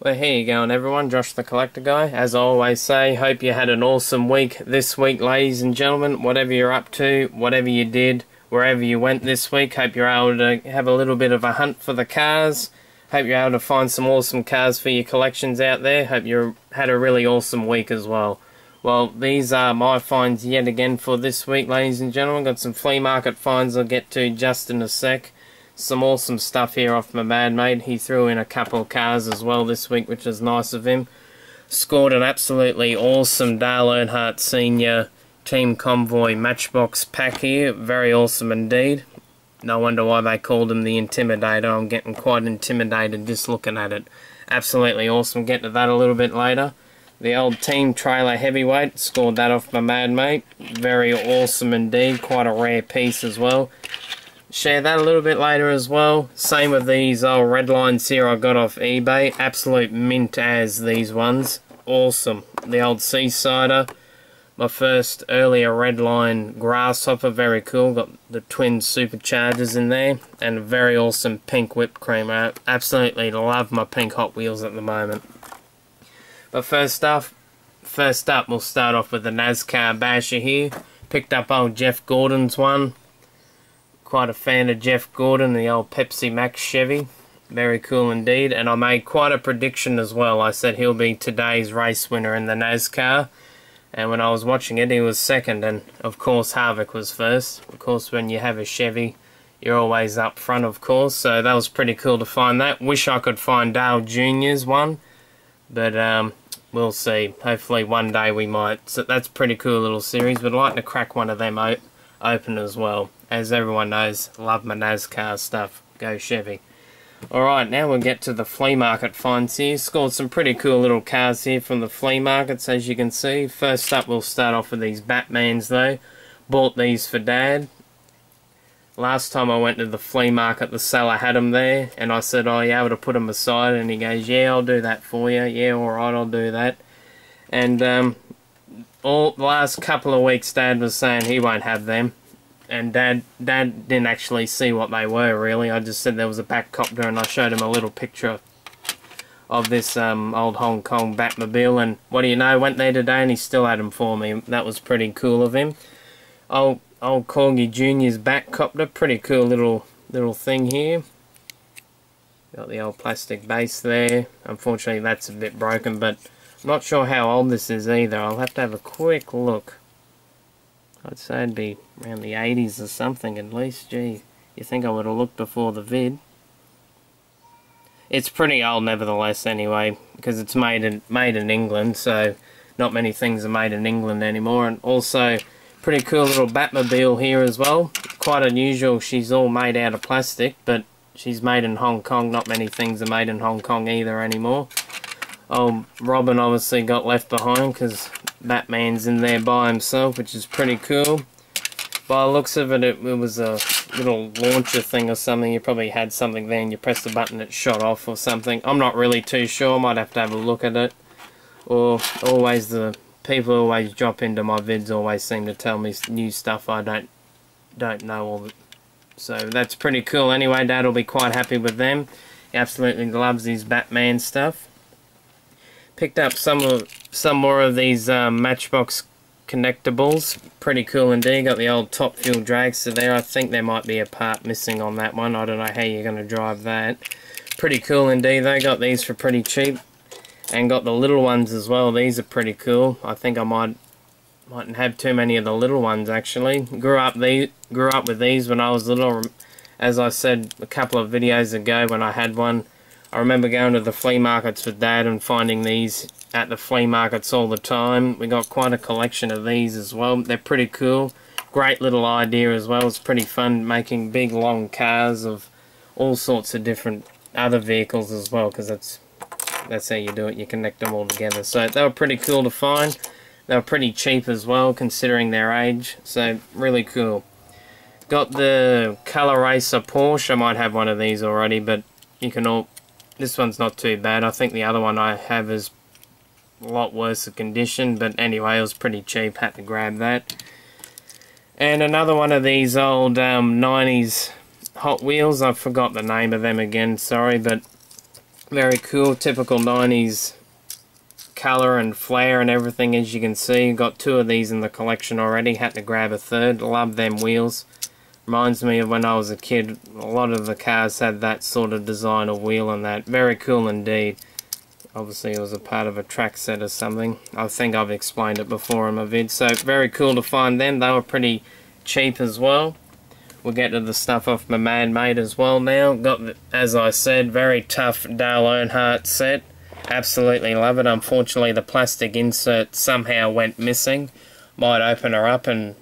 Well, here you going, everyone. Josh the Collector Guy. As I always say, hope you had an awesome week this week, ladies and gentlemen. Whatever you're up to, whatever you did, wherever you went this week, hope you're able to have a little bit of a hunt for the cars. Hope you're able to find some awesome cars for your collections out there. Hope you had a really awesome week as well. Well, these are my finds yet again for this week, ladies and gentlemen. Got some flea market finds I'll get to just in a sec. Some awesome stuff here off my bad mate. He threw in a couple of cars as well this week, which is nice of him. Scored an absolutely awesome Dale Earnhardt Sr. Team Convoy Matchbox pack here. Very awesome indeed. No wonder why they called him the Intimidator. I'm getting quite intimidated just looking at it. Absolutely awesome. Get to that a little bit later. The old Team Trailer Heavyweight. Scored that off my mad mate. Very awesome indeed. Quite a rare piece as well. Share that a little bit later as well. Same with these old Redlines here I got off eBay. Absolute mint as these ones. Awesome. The old Seasider. My first earlier Redline Grasshopper. Very cool. Got the twin superchargers in there. And a very awesome pink whipped cream. I absolutely love my pink Hot Wheels at the moment. But first up we'll start off with the NASCAR Basher here. Picked up old Jeff Gordon's one. Quite a fan of Jeff Gordon, the old Pepsi Max Chevy. Very cool indeed. And I made quite a prediction as well. I said he'll be today's race winner in the NASCAR. And when I was watching it, he was second. And of course, Harvick was first. Of course, when you have a Chevy, you're always up front, of course. So that was pretty cool to find that. Wish I could find Dale Jr.'s one. But we'll see. Hopefully one day we might. So that's a pretty cool little series. But I'd like to crack one of them open as well. As everyone knows, love my NASCAR stuff. Go Chevy. Alright, now we'll get to the flea market finds here. Scored some pretty cool little cars here from the flea markets, as you can see. First up, we'll start off with these Batmans though. Bought these for Dad. Last time I went to the flea market, the seller had them there. And I said, oh, you able to put them aside? And he goes, yeah, I'll do that for you. Yeah, alright, I'll do that. And the last couple of weeks, Dad was saying he won't have them. And Dad didn't actually see what they were, really. I just said there was a Batcopter, and I showed him a little picture of this old Hong Kong Batmobile. And what do you know, went there today and he still had them for me. That was pretty cool of him. Old Corgi Jr.'s Batcopter, pretty cool little thing here. Got the old plastic base there. Unfortunately, that's a bit broken, but I'm not sure how old this is either. I'll have to have a quick look. I'd say it'd be around the 80s or something at least. Gee, you think I would have looked before the vid. It's pretty old nevertheless anyway, because it's made in England, so not many things are made in England anymore. And also, pretty cool little Batmobile here as well. Quite unusual, she's all made out of plastic, but she's made in Hong Kong. Not many things are made in Hong Kong either anymore. Old Robin obviously got left behind because Batman's in there by himself, which is pretty cool. By the looks of it, it was a little launcher thing or something. You probably had something there and you press the button, it shot off or something. I'm not really too sure. Might have to have a look at it. Or always the people who always drop into my vids always seem to tell me new stuff I don't know all. So that's pretty cool. Anyway, Dad will be quite happy with them. He absolutely loves these Batman stuff. Picked up some more of these Matchbox connectables. Pretty cool indeed. Got the old Top Fuel dragster there. I think there might be a part missing on that one. I don't know how you're going to drive that. Pretty cool indeed though. Got these for pretty cheap. And got the little ones as well. These are pretty cool. I think I mightn't have too many of the little ones actually. Grew up with these when I was little. As I said a couple of videos ago when I had one. I remember going to the flea markets with Dad and finding these at the flea markets all the time. We got quite a collection of these as well. They're pretty cool. Great little idea as well. It's pretty fun making big long cars of all sorts of different other vehicles as well, because that's how you do it. You connect them all together. So they were pretty cool to find. They were pretty cheap as well considering their age. So really cool. Got the Color Racer Porsche. I might have one of these already, but you can all... This one's not too bad. I think the other one I have is a lot worse condition, but anyway, it was pretty cheap. Had to grab that. And another one of these old 90s Hot Wheels. I forgot the name of them again, sorry, but Very cool, typical 90s colour and flare and everything, as you can see. Got 2 of these in the collection already, had to grab a 3rd. Love them wheels. Reminds me of when I was a kid, a lot of the cars had that sort of design of wheel and that. Very cool indeed. Obviously it was a part of a track set or something. I think I've explained it before in my vid. So very cool to find them. They were pretty cheap as well. We'll get to the stuff off my man-made as well now. Got, as I said, very tough Dale Earnhardt set. Absolutely love it. Unfortunately, the plastic insert somehow went missing. Might open her up, and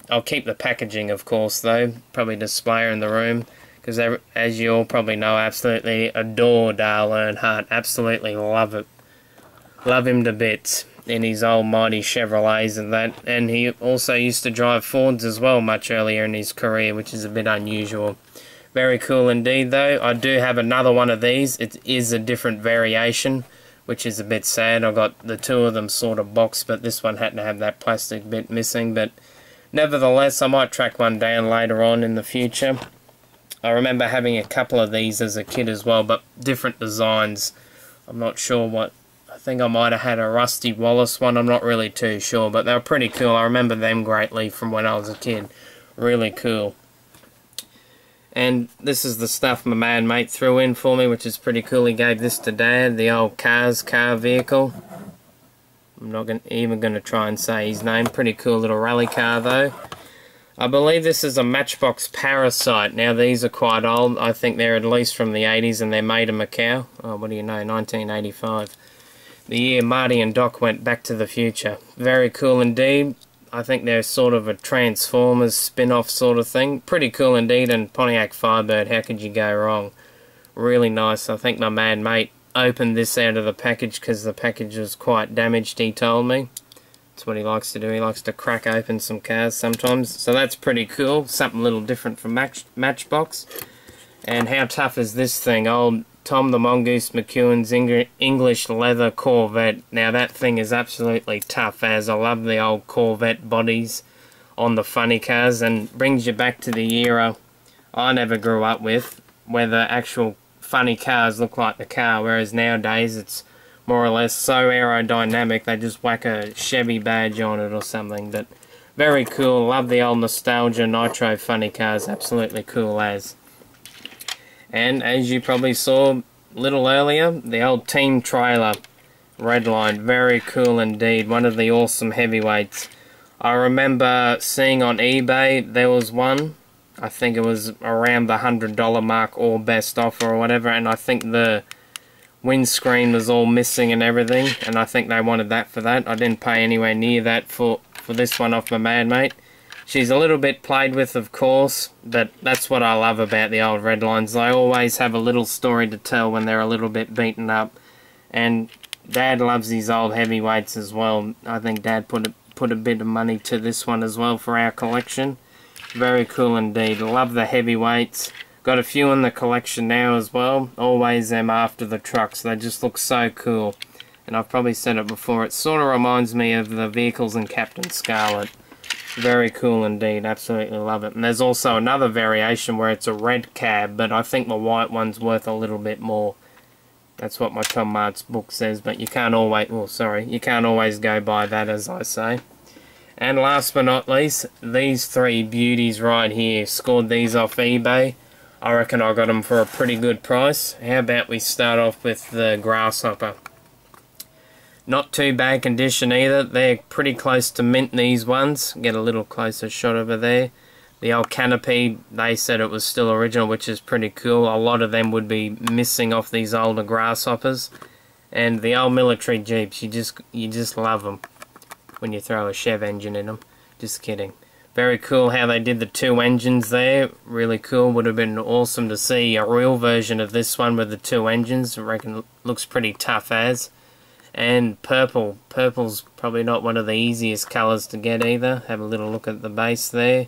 I'll keep the packaging, of course, though. Probably display her in the room. Because, as you all probably know, I absolutely adore Dale Earnhardt. Absolutely love it. Love him to bits in his old mighty Chevrolets and that. And he also used to drive Fords as well much earlier in his career, which is a bit unusual. Very cool indeed, though. I do have another one of these. It is a different variation, which is a bit sad. I got the 2 of them sort of boxed, but this one had to have that plastic bit missing. But nevertheless, I might track one down later on in the future. I remember having a couple of these as a kid as well, but different designs. I'm not sure what. I think I might have had a Rusty Wallace one. I'm not really too sure, but they were pretty cool. I remember them greatly from when I was a kid. Really cool. And this is the stuff my man mate threw in for me, which is pretty cool. He gave this to Dad, the old car vehicle. I'm not even going to try and say his name. Pretty cool little rally car, though. I believe this is a Matchbox Parasite. Now, these are quite old. I think they're at least from the 80s, and they're made in Macau. Oh, what do you know, 1985. The year Marty and Doc went back to the future. Very cool indeed. I think they're sort of a Transformers spin-off sort of thing. Pretty cool indeed, and Pontiac Firebird, how could you go wrong? Really nice. I think my man mate opened this out of the package because the package was quite damaged, he told me. That's what he likes to do. He likes to crack open some cars sometimes. So that's pretty cool. Something a little different from Matchbox. And how tough is this thing? Old Tom the Mongoose McEwen's English leather Corvette. Now that thing is absolutely tough, as I love the old Corvette bodies on the funny cars, and brings you back to the era I never grew up with, where the actual funny cars look like the car, whereas nowadays it's more or less so aerodynamic they just whack a Chevy badge on it or something. But very cool. Love the old nostalgia nitro funny cars. Absolutely cool as. And as you probably saw a little earlier, the old team trailer Redline. Very cool indeed. One of the awesome heavyweights. I remember seeing on eBay there was one. I think it was around the $100 mark or best offer or whatever, and I think the windscreen was all missing and everything, and I think they wanted that for that. I didn't pay anywhere near that for this one off my man mate. She's a little bit played with, of course, but that's what I love about the old Redlines. They always have a little story to tell when they're a little bit beaten up, and Dad loves these old heavyweights as well. I think Dad put a bit of money to this one as well for our collection. Very cool indeed. Love the heavyweights. Got a few in the collection now as well. Always them after the trucks. They just look so cool. And I've probably said it before, it sort of reminds me of the vehicles in Captain Scarlet. Very cool indeed. Absolutely love it. And there's also another variation where it's a red cab, but I think the white one's worth a little bit more. That's what my Tom Mart's book says, but you can't always, you can't always go by that, as I say. And last but not least, these 3 beauties right here. Scored these off eBay. I reckon I got them for a pretty good price. How about we start off with the Grasshopper? Not too bad condition either. They're pretty close to mint, these ones. Get a little closer shot over there. The old canopy, they said it was still original, which is pretty cool. A lot of them would be missing off these older Grasshoppers. And the old military Jeeps, you just love them when you throw a Chev engine in them. Just kidding. Very cool how they did the 2 engines there. Really cool. Would have been awesome to see a real version of this one with the 2 engines. I reckon it looks pretty tough as. And purple. Purple's probably not one of the easiest colours to get either. Have a little look at the base there.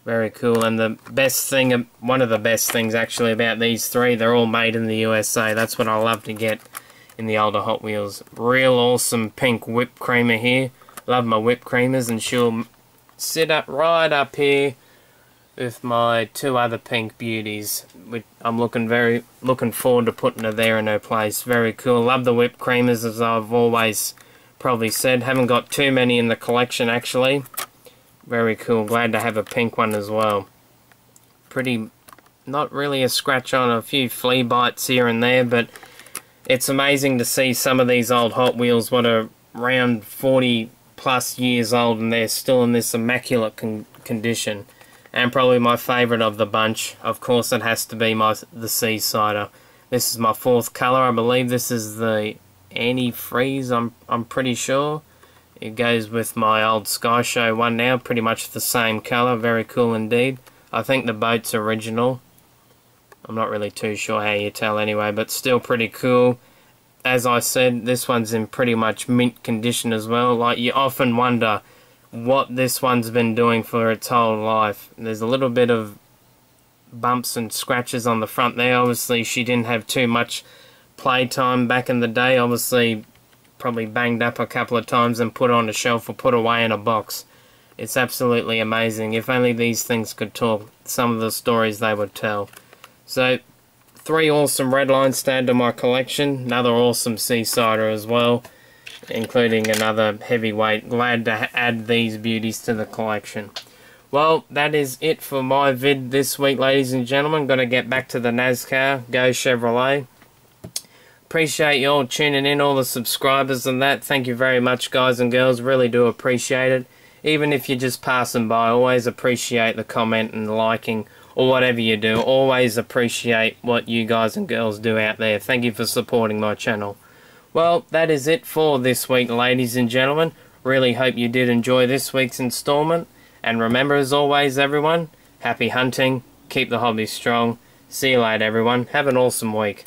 Very cool. And the best thing, one of the best things actually about these 3, they're all made in the USA. That's what I love to get in the older Hot Wheels. Real awesome pink whipped creamer here. Love my whipped creamers, and she'll sit up right up here with my two other pink beauties, which I'm looking forward to putting her there in her place. Very cool. Love the whipped creamers, as I've always probably said. Haven't got too many in the collection actually. Very cool. Glad to have a pink one as well. Pretty, not really a scratch on, a few flea bites here and there, but it's amazing to see some of these old Hot Wheels what are around 40 plus years old and they're still in this immaculate condition. And probably my favourite of the bunch, of course, it has to be the Seasider. This is my fourth colour. I believe this is the anti-freeze, I'm pretty sure. It goes with my old Sky Show one now, pretty much the same colour. Very cool indeed. I think the boat's original. I'm not really too sure how you tell anyway, but still pretty cool. As I said, this one's in pretty much mint condition as well. Like, you often wonder what this one's been doing for its whole life. There's a little bit of bumps and scratches on the front there. Obviously she didn't have too much playtime back in the day. Obviously probably banged up a couple of times and put on a shelf or put away in a box. It's absolutely amazing. If only these things could talk, some of the stories they would tell. So 3 awesome Redlines to add to my collection. Another awesome Seasider as well, including another heavyweight. Glad to add these beauties to the collection. Well, that is it for my vid this week, ladies and gentlemen. Got to get back to the NASCAR. Go Chevrolet. Appreciate you all tuning in, all the subscribers and that. Thank you very much, guys and girls. Really do appreciate it. Even if you're just passing by, always appreciate the comment and the liking or whatever you do. Always appreciate what you guys and girls do out there. Thank you for supporting my channel. Well, that is it for this week, ladies and gentlemen. Really hope you did enjoy this week's installment. And remember, as always, everyone, happy hunting. Keep the hobby strong. See you later, everyone. Have an awesome week.